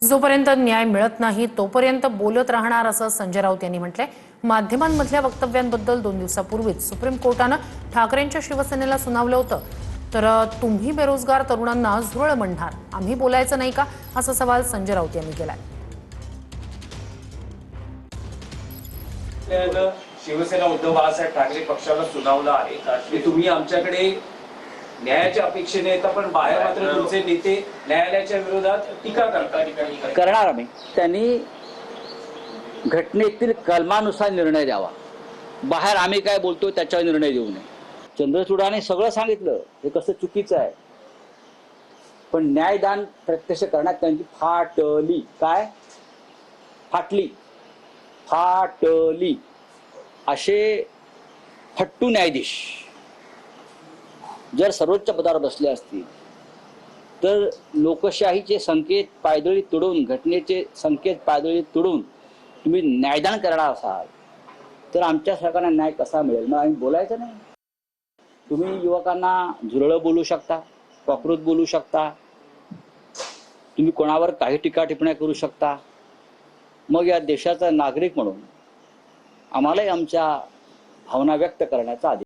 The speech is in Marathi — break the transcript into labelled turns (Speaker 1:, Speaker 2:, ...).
Speaker 1: जोपर्यंत न्याय मिळत नाही तोपर्यंत बोलत राहणार असं संजय राऊत यांनी म्हटलंय। माध्यमांमधल्या वक्तव्यांबद्दल 2 दिवसापूर्वीच सुप्रीम कोर्टानं ठाकरेंच्या शिवसेनेला सुनावलं होतं। तर तुम्ही बेरोजगार तरुणांना झुरळ म्हणणार, आम्ही बोलायचं नाही का, असा सवाल संजय राऊत यांनी केलाय।
Speaker 2: शिवसेना उद्धव बाळासाहेब ठाकरे पक्षाला सुनावलं आहे की तुम्ही आमच्याकडे न्यायाच्या अपेक्षेने येता, पण बाहेर मात्र तुमचे नेते न्यायालयाच्या विरोधात टीका
Speaker 3: करणार आम्ही। त्यांनी घटनेतील कलमानुसार निर्णय द्यावा, बाहेर आम्ही काय बोलतो त्याच्यावर निर्णय देऊ नये। चंद्रचूडाने सगळं सांगितलं हे कसं चुकीचं आहे, पण न्यायदान प्रत्यक्ष करण्यात त्यांची फाटली, काय फाटली फाटली असे फट्टू न्यायाधीश जर सर्वोच्च पदावर बसले असतील तर लोकशाहीचे संकेत पायदळी तोडून, घटनेचे संकेत पायदळी तोडून तुम्ही न्यायदान करणार असाल तर आमच्या सरकारला न्याय कसा मिळेल? मग आम्ही बोलायचं नाही? तुम्ही युवकांना झुरळं बोलू शकता, कॉक्रोच बोलू शकता, तुम्ही कोणावर काही टीका टिप्पण्या करू शकता, मग या देशाचा नागरिक म्हणून आम्हालाही आमच्या भावना व्यक्त करण्याचा अधिकार